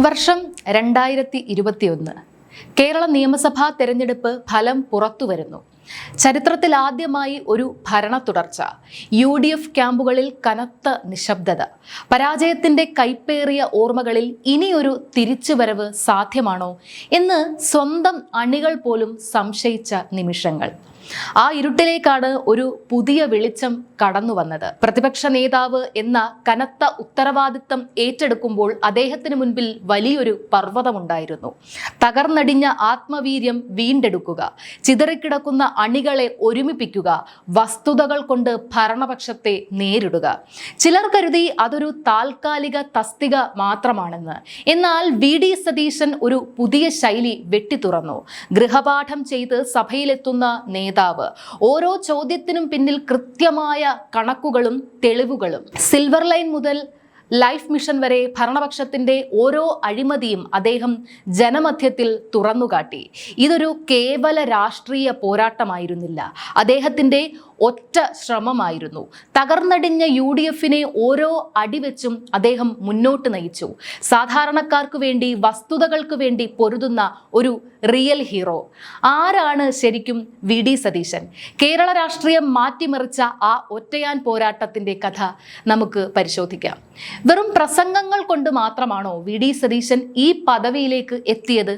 വർഷം 2021 കേരള നിയമസഭാ തെരഞ്ഞെടുപ്പ് ഫലം പുറത്തുവരുന്നു. ചരിത്രത്തിൽ ആദ്യമായി ഒരു ഭരണ തുടർച്ച. UDF ക്യാമ്പുകളിൽ കനത്ത നിശബ്ദത. പരാജയത്തിന്റെ കൈപ്പേറിയ ഓർമ്മകളിൽ ഇനിയൊരു തിരിച്ചുവരവ് സാധ്യമാണോ എന്ന് സ്വന്തം അണികൾ പോലും സംശയിച്ച നിമിഷങ്ങൾ. ആ ഇരുട്ടിലേക്കാണ് ഒരു പുതിയ വെളിച്ചം കടന്നു വന്നത്. പ്രതിപക്ഷ നേതാവ് എന്ന കനത്ത ഉത്തരവാദിത്തം ഏറ്റെടുക്കുമ്പോൾ അദ്ദേഹത്തിന് മുൻപിൽ വലിയൊരു പർവ്വതമുണ്ടായിരുന്നു. തകർന്നടിഞ്ഞ ആത്മവീര്യം വീണ്ടെടുക്കുക, ചിതറിക്കിടക്കുന്ന അണികളെ ഒരുമിപ്പിക്കുക, വസ്തുതകൾ കൊണ്ട് ഭരണപക്ഷത്തെ നേരിടുക. ചിലർ കരുതി അതൊരു താൽക്കാലിക തസ്തിക മാത്രമാണെന്ന്. എന്നാൽ VD സതീശൻ ഒരു പുതിയ ശൈലി വെട്ടിത്തുറന്നു. ഗൃഹപാഠം ചെയ്ത് സഭയിലെത്തുന്ന നേതാവ്, ഓരോ ചോദ്യത്തിനും പിന്നിൽ കൃത്യമായ കണക്കുകളും തെളിവുകളും. സിൽവർ ലൈൻ മുതൽ ലൈഫ് മിഷൻ വരെ ഭരണപക്ഷത്തിന്റെ ഓരോ അഴിമതിയും അദ്ദേഹം ജനമധ്യത്തിൽ തുറന്നുകാട്ടി. ഇതൊരു കേവല രാഷ്ട്രീയ പോരാട്ടമായിരുന്നില്ല, അദ്ദേഹത്തിന്റെ ഒറ്റ ശ്രമമായിരുന്നു. തകർന്നടിഞ്ഞ UDFനെ ഓരോ അടിവെച്ചും അദ്ദേഹം മുന്നോട്ട് നയിച്ചു. സാധാരണക്കാർക്ക് വേണ്ടി, വസ്തുതകൾക്ക് വേണ്ടി പൊരുതുന്ന ഒരു റിയൽ ഹീറോ. ആരാണ് ശരിക്കും VD സതീശൻ? കേരള രാഷ്ട്രീയം മാറ്റിമറിച്ച ആ ഒറ്റയാൻ പോരാട്ടത്തിന്റെ കഥ നമുക്ക് പരിശോധിക്കാം. വെറും പ്രസംഗങ്ങൾ കൊണ്ട് മാത്രമാണോ VD സതീശൻ ഈ പദവിയിലേക്ക് എത്തിയത്?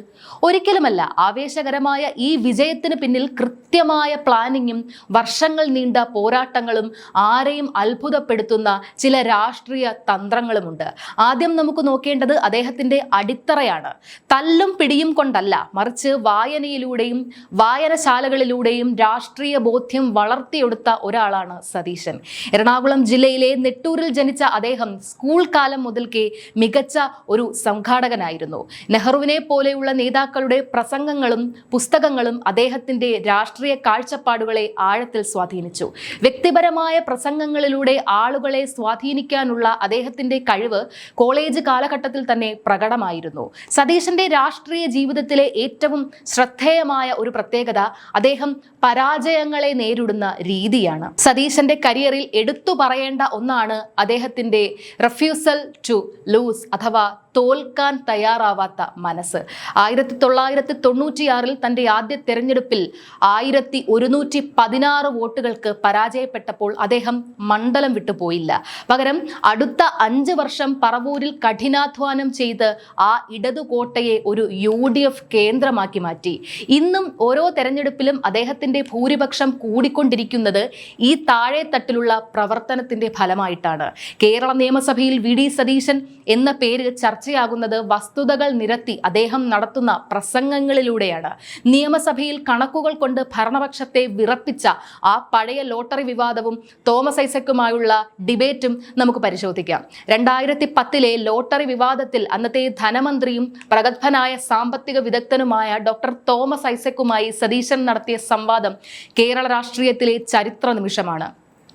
ഒരിക്കലുമല്ല. ആവേശകരമായ ഈ വിജയത്തിന് പിന്നിൽ കൃത്യമായ പ്ലാനിങ്ങും വർഷങ്ങൾ നീണ്ട പോരാട്ടങ്ങളും ആരെയും അത്ഭുതപ്പെടുത്തുന്ന ചില രാഷ്ട്രീയ തന്ത്രങ്ങളുമുണ്ട്. ആദ്യം നമുക്ക് നോക്കേണ്ടത് അദ്ദേഹത്തിന്റെ അടിത്തറയാണ്. തല്ലും പിടിയും കൊണ്ടല്ല, മറിച്ച് വായനയിലൂടെയും വായനശാലകളിലൂടെയും രാഷ്ട്രീയ ബോധ്യം വളർത്തിയെടുത്ത ഒരാളാണ് സതീശൻ. എറണാകുളം ജില്ലയിലെ നെട്ടൂരിൽ ജനിച്ച അദ്ദേഹം സ്കൂൾ കാലം മുതൽക്കേ മികച്ച ഒരു സംഘാടകനായിരുന്നു. നെഹ്റുവിനെ പോലെയുള്ള നേതാക്കളുടെ പ്രസംഗങ്ങളും പുസ്തകങ്ങളും അദ്ദേഹത്തിന്റെ രാഷ്ട്രീയ കാഴ്ചപ്പാടുകളെ ആഴത്തിൽ സ്വാധീനിച്ചു. വ്യക്തിപരമായ പ്രസംഗങ്ങളിലൂടെ ആളുകളെ സ്വാധീനിക്കാനുള്ള അദ്ദേഹത്തിന്റെ കഴിവ് കോളേജ് കാലഘട്ടത്തിൽ തന്നെ പ്രകടമായിരുന്നു. സതീശന്റെ രാഷ്ട്രീയ ജീവിതത്തിലെ ഏറ്റവും ശ്രദ്ധേയമായ ഒരു പ്രത്യേകത അദ്ദേഹം പരാജയങ്ങളെ നേരിടുന്ന രീതിയാണ്. സതീശന്റെ കരിയറിൽ എടുത്തു പറയേണ്ട ഒന്നാണ് അദ്ദേഹത്തിന്റെ റിഫ്യൂസൽ ടു ലൂസ് അഥവാ തോൽക്കാൻ തയ്യാറാവാത്ത മനസ്സ്. 1996 തന്റെ ആദ്യ തെരഞ്ഞെടുപ്പിൽ 1116 വോട്ടുകൾക്ക് പരാജയപ്പെട്ടപ്പോൾ അദ്ദേഹം മണ്ഡലം വിട്ടുപോയില്ല. പകരം അടുത്ത 5 വർഷം പറവൂരിൽ കഠിനാധ്വാനം ചെയ്ത് ആ ഇടതുകോട്ടയെ ഒരു UDF കേന്ദ്രമാക്കി മാറ്റി. ഇന്നും ഓരോ തെരഞ്ഞെടുപ്പിലും അദ്ദേഹത്തിന്റെ ഭൂരിപക്ഷം കൂടിക്കൊണ്ടിരിക്കുന്നത് ഈ താഴെത്തട്ടിലുള്ള പ്രവർത്തനത്തിന്റെ ഫലമായിട്ടാണ്. കേരള നിയമസഭയിൽ VD സതീശൻ എന്ന പേര് ചർച്ചയാകുന്നത് വസ്തുതകൾ നിരത്തി അദ്ദേഹം നടത്തുന്ന പ്രസംഗങ്ങളിലൂടെയാണ്. നിയമസഭയിൽ കണക്കുകൾ കൊണ്ട് ഭരണപക്ഷത്തെ വിറപ്പിച്ച ആ പഴയ ലോട്ടറി വിവാദവും തോമസ് ഐസക്കുമായുള്ള ഡിബേറ്റും നമുക്ക് പരിശോധിക്കാം. 2010 ലോട്ടറി വിവാദത്തിൽ അന്നത്തെ ധനമന്ത്രിയും പ്രഗത്ഭനായ സാമ്പത്തിക വിദഗ്ധനുമായ ഡോക്ടർ തോമസ് ഐസക്കുമായി സതീശൻ നടത്തിയ സംവാദം കേരള രാഷ്ട്രീയത്തിലെ ചരിത്ര നിമിഷമാണ്.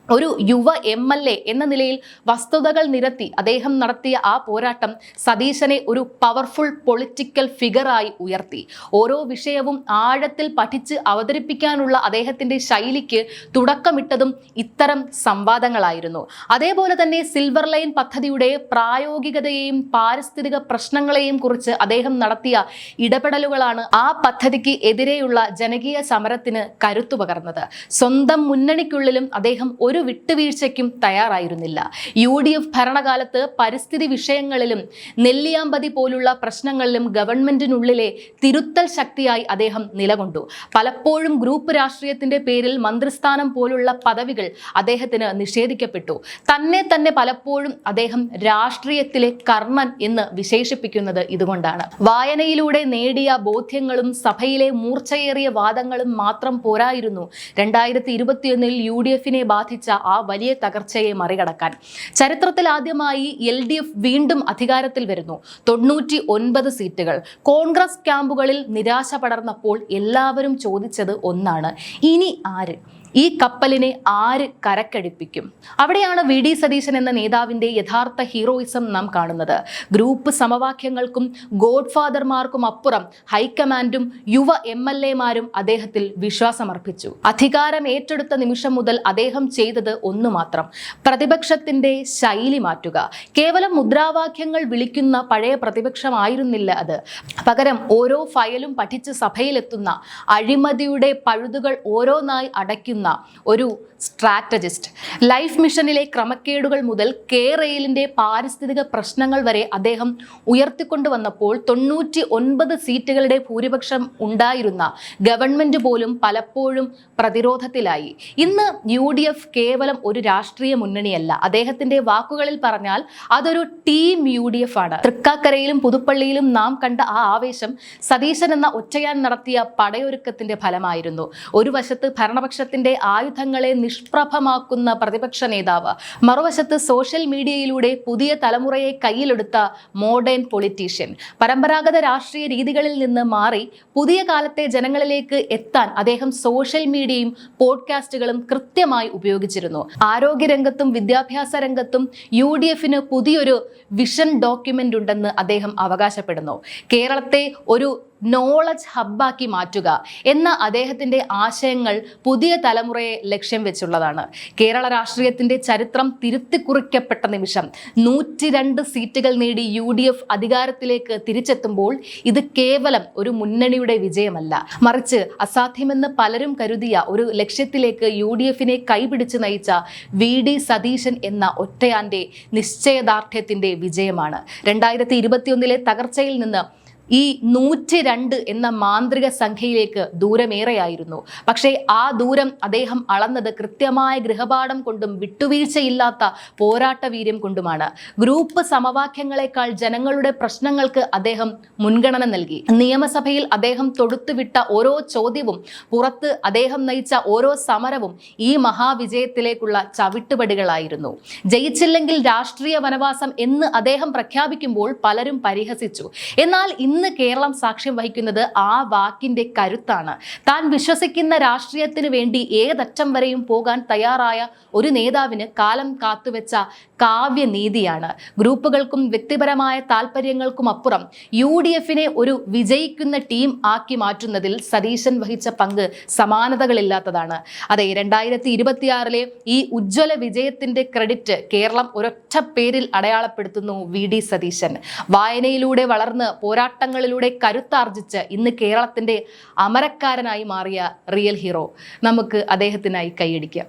ഒരു യുവ MLA എന്ന നിലയിൽ വസ്തുതകൾ നിരത്തി അദ്ദേഹം നടത്തിയ ആ പോരാട്ടം സതീശനെ ഒരു പവർഫുൾ പൊളിറ്റിക്കൽ ഫിഗറായി ഉയർത്തി. ഓരോ വിഷയവും ആഴത്തിൽ പഠിച്ച് അവതരിപ്പിക്കാനുള്ള അദ്ദേഹത്തിന്റെ ശൈലിക്ക് തുടക്കമിട്ടതും ഇത്തരം സംവാദങ്ങളായിരുന്നു. അതേപോലെ തന്നെ സിൽവർ ലൈൻ പദ്ധതിയുടെ പ്രായോഗികതയെയും പാരിസ്ഥിതിക പ്രശ്നങ്ങളെയും കുറിച്ച് അദ്ദേഹം നടത്തിയ ഇടപെടലുകളാണ് ആ പദ്ധതിക്ക് എതിരെയുള്ള ജനകീയ സമരത്തിന് കരുത്തു പകർന്നത്. സ്വന്തം മുന്നണിക്കുള്ളിലും അദ്ദേഹം ഒരു വിട്ടുവീഴ്ചയ്ക്കും തയ്യാറായിരുന്നില്ല. UDF ഭരണകാലത്ത് പരിസ്ഥിതി വിഷയങ്ങളിലും നെല്ലിയാമ്പതി പോലുള്ള പ്രശ്നങ്ങളിലും ഗവൺമെന്റിനുള്ളിലെ തിരുത്തൽ ശക്തിയായി അദ്ദേഹം നിലകൊണ്ടു. പലപ്പോഴും ഗ്രൂപ്പ് രാഷ്ട്രീയത്തിന്റെ പേരിൽ മന്ത്രിസ്ഥാനം പോലുള്ള പദവികൾ അദ്ദേഹത്തിന് നിഷേധിക്കപ്പെട്ടു. തന്നെ പലപ്പോഴും അദ്ദേഹം രാഷ്ട്രീയത്തിലെ കർണൻ എന്ന് വിശേഷിപ്പിക്കുന്നത് ഇതുകൊണ്ടാണ്. വായനയിലൂടെ നേടിയ ബോധ്യങ്ങളും സഭയിലെ മൂർച്ചയേറിയ വാദങ്ങളും മാത്രം പോരായിരുന്നു 2021 UDFനെ ബാധിച്ച ആ വലിയ തകർച്ചയെ മറികടക്കാൻ. ചരിത്രത്തിൽ ആദ്യമായി LDF വീണ്ടും അധികാരത്തിൽ വരുന്നു. 99 സീറ്റുകൾ. കോൺഗ്രസ് ക്യാമ്പുകളിൽ നിരാശ പടർന്നപ്പോൾ എല്ലാവരും ചോദിച്ചത് ഒന്നാണ്: ഇനി ആര്? ഈ കപ്പലിനെ ആര് കരക്കടിപ്പിക്കും? അവിടെയാണ് വി ഡി സതീശൻ എന്ന നേതാവിന്റെ യഥാർത്ഥ ഹീറോയിസം നാം കാണുന്നത്. ഗ്രൂപ്പ് സമവാക്യങ്ങൾക്കും ഗോഡ് ഫാദർമാർക്കും അപ്പുറം ഹൈക്കമാൻഡും യുവ MLA-മാരും അദ്ദേഹത്തിൽ വിശ്വാസമർപ്പിച്ചു. അധികാരം ഏറ്റെടുത്ത നിമിഷം മുതൽ അദ്ദേഹം ചെയ്തത് ഒന്നു മാത്രം: പ്രതിപക്ഷത്തിന്റെ ശൈലി മാറ്റുക. കേവലം മുദ്രാവാക്യങ്ങൾ വിളിക്കുന്ന പഴയ പ്രതിപക്ഷമായിരുന്നില്ല അത്. പകരം ഓരോ ഫയലും പഠിച്ച് സഭയിലെത്തുന്ന, അഴിമതിയുടെ പഴുതുകൾ ഓരോന്നായി അടയ്ക്കുന്ന ഒരു സ്ട്രാറ്റജിസ്റ്റ്. ലൈഫ് മിഷനിലെ ക്രമക്കേടുകൾ മുതൽ റെയിലിന്റെ പാരിസ്ഥിതിക പ്രശ്നങ്ങൾ വരെ അദ്ദേഹം ഉയർത്തിക്കൊണ്ടുവന്നപ്പോൾ 99 സീറ്റുകളുടെ ഭൂരിപക്ഷം ഉണ്ടായിരുന്ന ഗവൺമെന്റ് പോലും പലപ്പോഴും പ്രതിരോധത്തിലായി. ഇന്ന് UDF കേവലം ഒരു രാഷ്ട്രീയ മുന്നണിയല്ല. അദ്ദേഹത്തിന്റെ വാക്കുകളിൽ പറഞ്ഞാൽ അതൊരു ടീം UDF ആണ്. തൃക്കാക്കരയിലും പുതുപ്പള്ളിയിലും നാം കണ്ട ആ ആവേശം സതീശൻ എന്ന ഒറ്റയാൻ നടത്തിയ പടയൊരുക്കത്തിന്റെ ഫലമായിരുന്നു. ഒരു വശത്ത് ഭരണപക്ഷത്തിന്റെ ആയുധങ്ങളെ നിഷ്പ്രഭമാക്കുന്ന പ്രതിപക്ഷ നേതാവ്, മറുവശത്ത് സോഷ്യൽ മീഡിയയിലൂടെ പുതിയ തലമുറയെ കയ്യിലെടുത്ത മോഡേൺ പൊളിറ്റീഷ്യൻ. പരമ്പരാഗത രാഷ്ട്രീയ രീതികളിൽ നിന്ന് മാറി പുതിയ കാലത്തെ ജനങ്ങളിലേക്ക് എത്താൻ അദ്ദേഹം സോഷ്യൽ മീഡിയയും പോഡ്കാസ്റ്റുകളും കൃത്യമായി ഉപയോഗിച്ചിരുന്നു. ആരോഗ്യരംഗത്തും വിദ്യാഭ്യാസ രംഗത്തും UDF-ന് പുതിയൊരു വിഷൻ ഡോക്യുമെന്റ് ഉണ്ടെന്ന് അദ്ദേഹം അവകാശപ്പെടുന്നു. കേരളത്തെ ഒരു നോളജ് ഹബ്ബാക്കി മാറ്റുക എന്ന അദ്ദേഹത്തിന്റെ ആശയങ്ങൾ പുതിയ തലമുറയെ ലക്ഷ്യം വെച്ചുള്ളതാണ്. കേരള രാഷ്ട്രീയത്തിന്റെ ചരിത്രം തിരുത്തിക്കുറിക്കപ്പെട്ട നിമിഷം 102 സീറ്റുകൾ നേടി UDF അധികാരത്തിലേക്ക് തിരിച്ചെത്തുമ്പോൾ ഇത് കേവലം ഒരു മുന്നണിയുടെ വിജയമല്ല, മറിച്ച് അസാധ്യമെന്ന് പലരും കരുതിയ ഒരു ലക്ഷ്യത്തിലേക്ക് UDF-നെ കൈപിടിച്ച് നയിച്ച വി ഡി സതീശൻ എന്ന ഒറ്റയാന്റെ നിശ്ചയദാർഢ്യത്തിന്റെ വിജയമാണ്. 2021 തകർച്ചയിൽ നിന്ന് ഈ 102 എന്ന മാന്ത്രിക സംഖ്യയിലേക്ക് ദൂരമേറെയായിരുന്നു. പക്ഷേ ആ ദൂരം അദ്ദേഹം അളന്നത് കൃത്യമായ ഗൃഹപാഠം കൊണ്ടും വിട്ടുവീഴ്ചയില്ലാത്ത പോരാട്ട വീര്യം കൊണ്ടുമാണ്. ഗ്രൂപ്പ് സമവാക്യങ്ങളെക്കാൾ ജനങ്ങളുടെ പ്രശ്നങ്ങൾക്ക് അദ്ദേഹം മുൻഗണന നൽകി. നിയമസഭയിൽ അദ്ദേഹം തൊടുത്തുവിട്ട ഓരോ ചോദ്യവും, പുറത്ത് അദ്ദേഹം നയിച്ച ഓരോ സമരവും ഈ മഹാവിജയത്തിലേക്കുള്ള ചവിട്ടുപടികളായിരുന്നു. ജയിച്ചില്ലെങ്കിൽ രാഷ്ട്രീയ വനവാസം എന്ന് അദ്ദേഹം പ്രഖ്യാപിക്കുമ്പോൾ പലരും പരിഹസിച്ചു. എന്നാൽ ഇന്ന് കേരളം സാക്ഷ്യം വഹിക്കുന്നത് ആ വാക്കിന്റെ കരുത്താണ്. താൻ വിശ്വസിക്കുന്ന രാഷ്ട്രീയത്തിന് വേണ്ടി ഏതറ്റം വരെയും പോകാൻ തയ്യാറായ ഒരു നേതാവിന് കാലം കാത്തുവെച്ച കാവ്യനീതിയാണ്. ഗ്രൂപ്പുകൾക്കും വ്യക്തിപരമായ താല്പര്യങ്ങൾക്കും അപ്പുറം UDF-നെ ഒരു വിജയിക്കുന്ന ടീം ആക്കി മാറ്റുന്നതിൽ സതീശൻ വഹിച്ച പങ്ക് സമാനതകളില്ലാത്തതാണ്. അതെ, 2026 ഈ ഉജ്ജ്വല വിജയത്തിന്റെ ക്രെഡിറ്റ് കേരളം ഒരൊറ്റ പേരിൽ അടയാളപ്പെടുത്തുന്നു: വി ഡി സതീശൻ. വായനയിലൂടെ വളർന്ന് പോരാട്ടങ്ങളിലൂടെ കരുത്താർജിച്ച് ഇന്ന് കേരളത്തിന്റെ അമരക്കാരനായി മാറിയ റിയൽ ഹീറോ. നമുക്ക് അദ്ദേഹത്തിനായി കൈയടിക്കാം.